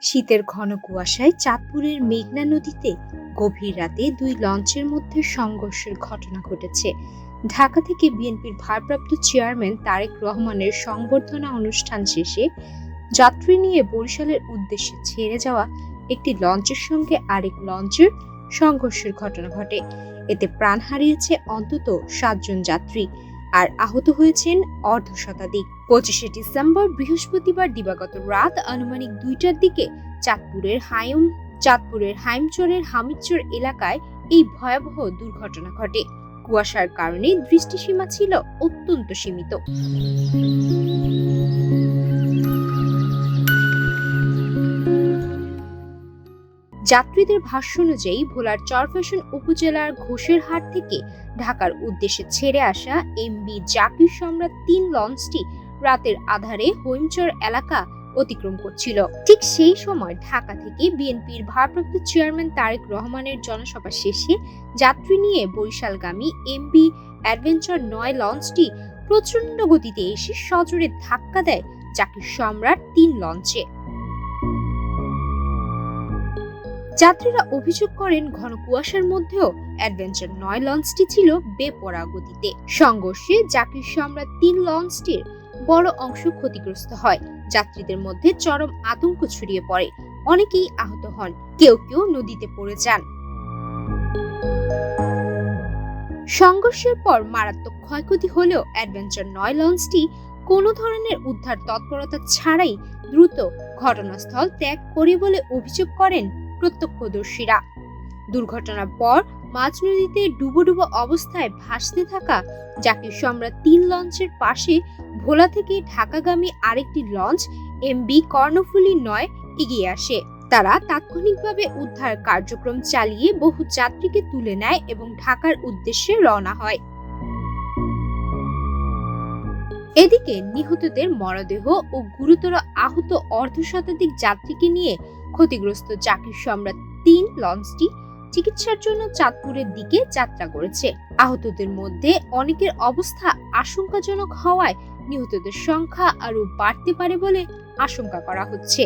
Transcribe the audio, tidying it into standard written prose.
শীতের ঘন কুয়াশায় চাঁদপুরের মেঘনা নদীতে গভীর রাতে দুই লঞ্চের মধ্যে সংঘর্ষের ঘটনা ঘটেছে। ঢাকা থেকে বিএনপির ভারপ্রাপ্ত চেয়ারম্যান তারেক রহমানের সংবর্ধনা অনুষ্ঠান শেষে যাত্রী নিয়ে বরিশালের উদ্দেশ্যে ছেড়ে যাওয়া একটি লঞ্চের সঙ্গে আরেক লঞ্চের সংঘর্ষের ঘটনা ঘটে। এতে প্রাণ হারিয়েছে অন্তত ৭ জন যাত্রী আর আহত হয়েছেন অর্ধশতাধিক। ২৫শে ডিসেম্বর বৃহস্পতিবার দিবাগত রাত আনুমানিক ২টার দিকে চাঁদপুরের হাইমচরের হামিদচর এলাকায় এই ভয়াবহ দুর্ঘটনা ঘটে। কুয়াশার কারণে দৃষ্টিসীমা ছিল অত্যন্ত সীমিত। যাত্রীদের ভাষ্য অনুযায়ী ভোলার চরফ্যাশন উপজেলার ঘোষেরহাট থেকে ঢাকার উদ্দেশ্যে ছেড়ে আসা এমভি জাকির সম্রাট ৩ লঞ্চটি রাতের আধারে হৈমচর এলাকা অতিক্রম করছিল। ঠিক সেই সময় ঢাকা থেকে বিএনপির ভারপ্রাপ্ত চেয়ারম্যান তারেক রহমানের জনসভা শেষে যাত্রী নিয়ে বরিশালগামী এমভি অ্যাডভেঞ্চার ৯ লঞ্চটি প্রচণ্ড গতিতে এসে সজোরে ধাক্কা দেয় জাকির সম্রাট ৩ লঞ্চে। যাত্রীরা অভিযোগ করেন, ঘন কুয়াশার মধ্যেও অ্যাডভেঞ্চার ৯ লঞ্চটি ছিল বেপরোয়া গতিতে। সংঘর্ষে জাকির সম্রাট ৩ লঞ্চটির বড় অংশ ক্ষতিগ্রস্ত হয়। যাত্রীদের মধ্যে চরম আতঙ্ক ছড়িয়ে পড়ে, অনেকেই আহত হন, কেউ কেউ নদীতে পড়ে যান। সংঘর্ষের পর মারাত্মক ক্ষয়ক্ষতি হলেও অ্যাডভেঞ্চার ৯ লঞ্চটি কোনো ধরনের উদ্ধার তৎপরতা ছাড়াই দ্রুত ঘটনাস্থল ত্যাগ করে বলে অভিযোগ করেন প্রত্যক্ষদর্শীরা। দুর্ঘটনার পর মাঝ নদীতে ডুবো অবস্থায় ভাসতে থাকা জাকির সম্রাট ৩ লঞ্চের পাশে ভোলা থেকে ঢাকাগামী আরেকটি লঞ্চ এমভি কর্ণফুলী ৯ এগিয়ে আসে। তারা তাৎক্ষণিকভাবে উদ্ধার কার্যক্রম চালিয়ে বহু যাত্রীকে তুলে নেয় এবং ঢাকার উদ্দেশ্যে রওনা হয়। এদিকে নিহতদের মরদেহ ও গুরুতর আহত অর্ধশতাধিক যাত্রীকে নিয়ে ক্ষতিগ্রস্ত জাকির সম্রাট ৩ লঞ্চটি চিকিৎসার জন্য চাঁদপুরের দিকে যাত্রা করেছে। আহতদের মধ্যে অনেকের অবস্থা আশঙ্কাজনক হওয়ায় নিহতদের সংখ্যা আরও বাড়তে পারে বলে আশঙ্কা করা হচ্ছে।